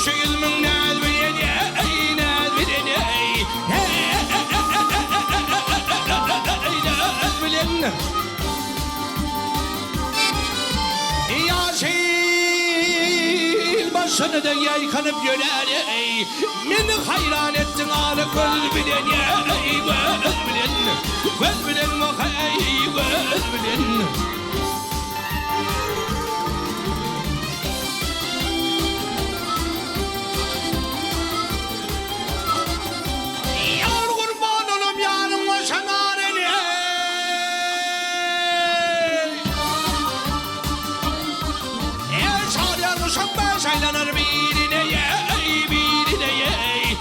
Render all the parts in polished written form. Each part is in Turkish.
şu ilmin naz bilene ey naz bilene ey naz bilene Yasil başını da yaykanıp yöner ey Meni hayran ettin ağlı göz bilene ey göz bilene göz bilene ey göz bilene Saylanır birine ey birine ey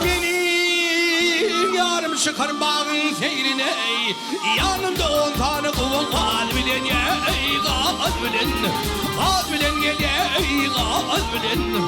benim yarım çıkar bağın seyrine ey yanımda 10 tane kuvvet gaz bilen ey gaz bilen gel ey gaz bilen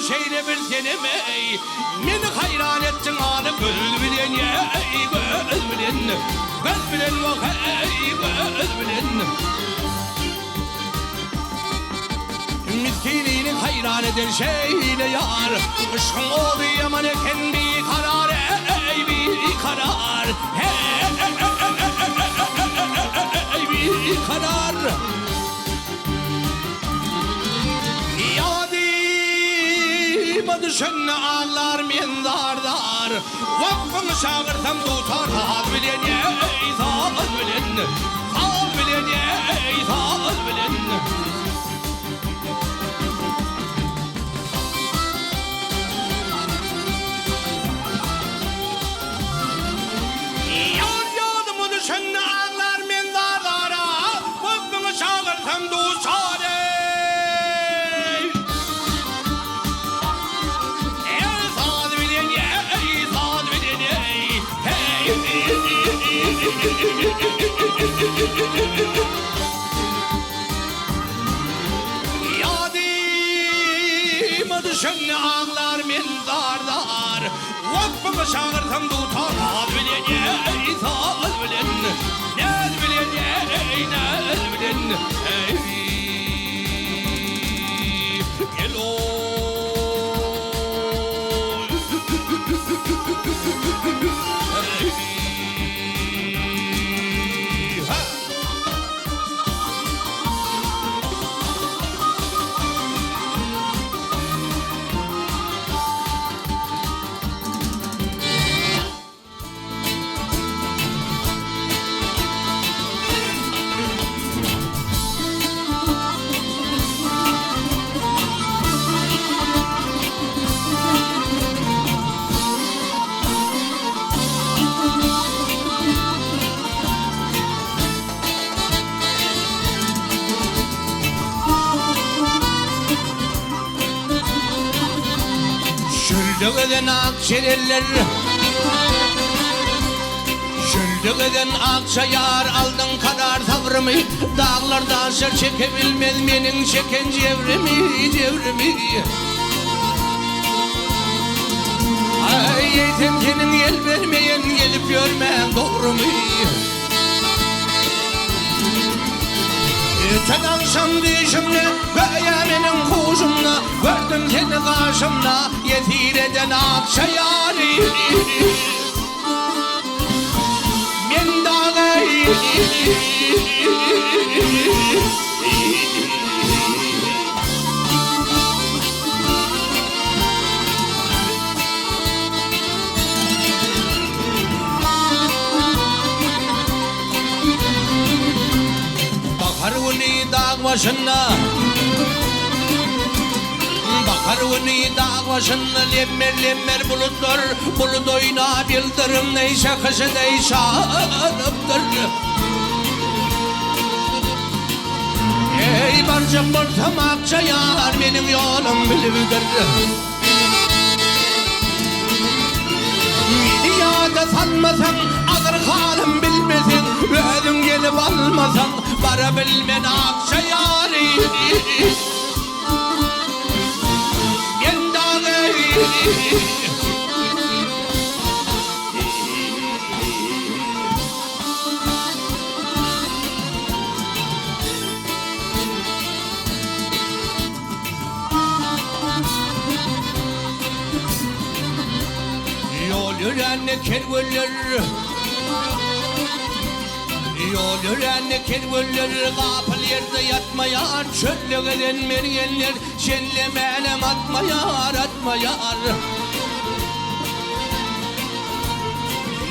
şeyle bir senem ey Meni hayran ettin ağlı göz bilen ey göz bilen göz bilen vak ey göz bilen Miskinini hayran eden şeyle yar Aşkın oldu yaman eken bir karar ey bir karar ey bir karar Düşün ağlar men dardar Vakfını çağırsam tutar Sağ bilen ey sağ bilen Sağ bilen ey sağ bilen Yadımı düşün ağlar men dardar Vakfını çağırsam tutar Yadıma düşen ağlar men dardar Vakfımı çağırsam tutar Naz bilen ey saz bilen Naz bilen ey naz bilen Gel oy Şöldüğüden akçereller Şöldüğüden akçayar aldın kadar sabrımı Dağlarda aşağı çekebilmez menin çeken cevrimi Ay yetimkinin el vermeyen gelip görmen doğru mu? Öten akşam düşümle Göğemenin kuşumla Gördüm seni karşımda Yetir eden akçayari Men dağı dağ başına. Bakar günü dağ başına lemmer lemmer bulutlar. Bulut oyna bildirim neyse kışı neyse anıptır. Ey barcım ortamakça yar benim yolum bilivdir. Dünyada sanmasan ağır halim bilmesin. Ödüm gelip almasan bara bilmen akça yari. Ben dağı yol yürenne kerveller, yol yürenne kerveller, kapıl yerde yatmayar, çölle gelen mergenler, şenle menem atmayar, atmayar.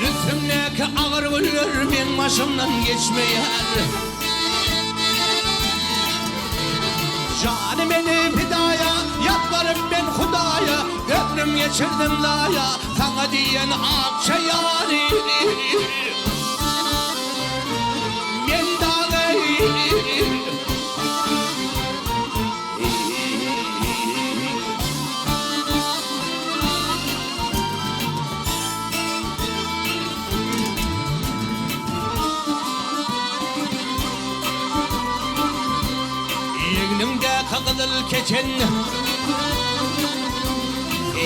Üstümdeki ağır güller benim başımdan geçmeyer. Canım beni fidaya, yatlarım ben Hudaya, ömrüm geçirdim daya, sana diyen akça yani. Ben dağı yeğnimde kakılıl keçen,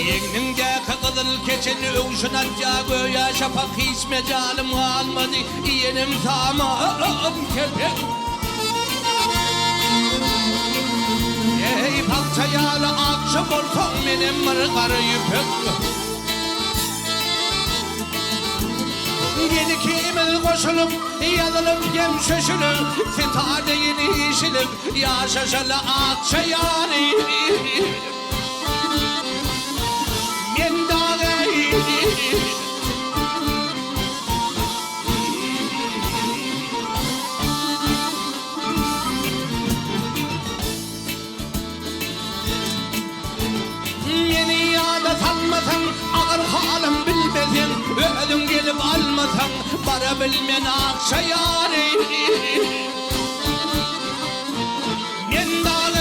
yeğnimde kakılıl keçen, öğüşün atca göğe şafak hiç mecalim kalmadı, yeğenim tamam kepek. Ey palçayalı akşam olsun benim mırgarı yüpek. Yeni kimil koşulup, yazılıp gem şöşülüp, sitade yeni işilip, yaşaşalı akça yani. Ben dağı yeni yağda sanmasan, ağır halim bilmesin. Ödüm gelip almasan, bara bilmen akça yani. Ben dağı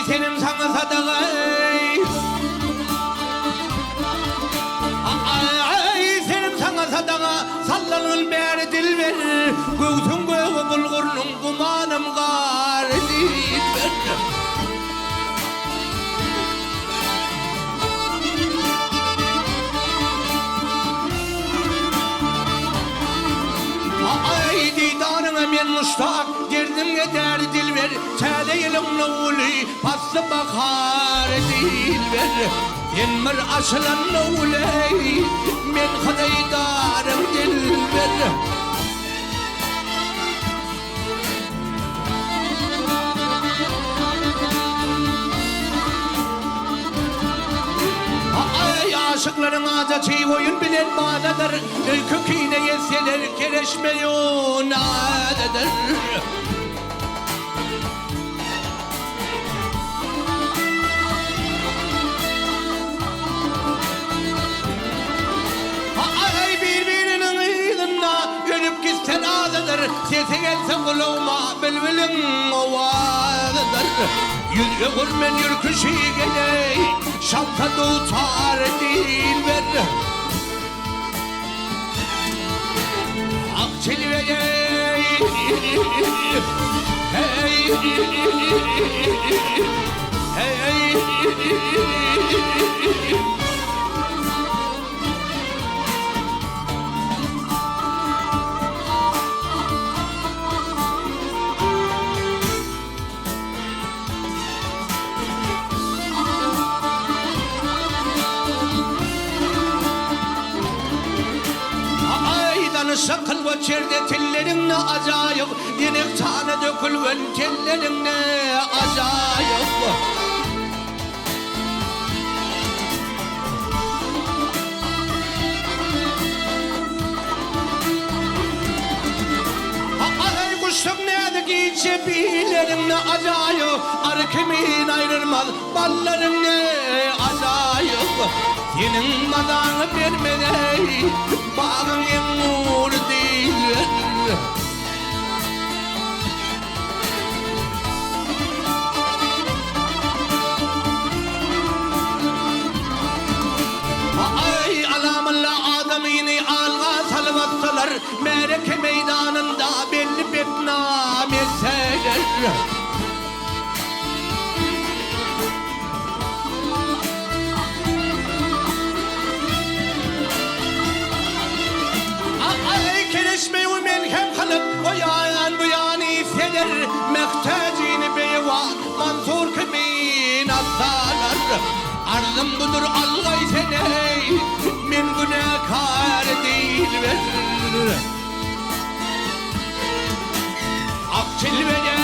senin sana sadağı, senin sana sadağı, sallanın beri dilber, göğsün göğü bulgurunun kumanım gar dilber. Didanına men muştak, girdim gider dilber, çade yılın nuvuli, paslı bakar dilber. Yenmir aşılan nuvuli, men kadaydarım dilber. Aşıkların azatı oyun bilen manadır. Köküne yeseler kereşmeyon adadır. Sesi gelse kulağıma bülbülün ovalıdır. Yürüyormen yürküşü gene şapka tutar dilber. Akçilveye hey hey sakın bu çerde tellerin ne acayip. Yenek tane dökülven tellerin ne acayip. Ay kuşum nerede ki cebilerin ne acayip. Arı kimin ayrılmaz balların ne acayip. Senin madanı vermede bağın yağmur değil. Ay alamalla adamı yine alğa salvattılar. Mereke meydanında belli betnameseler. Kereşmeyi melhem kalıp o yan bu yani ifeder. Mehtacini beyva mansur kimin asalar. Arzım budur Allah seni min günahkar değil ver. Akçilveye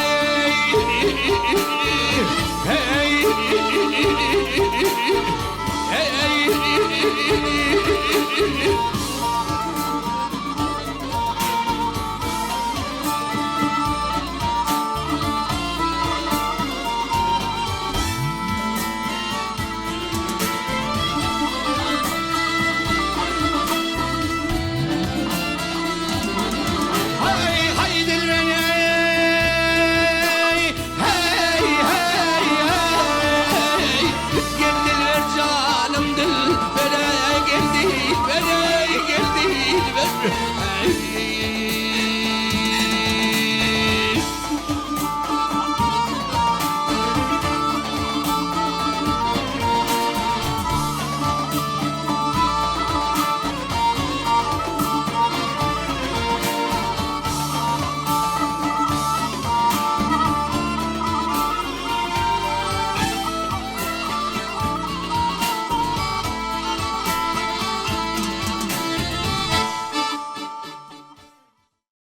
hey hey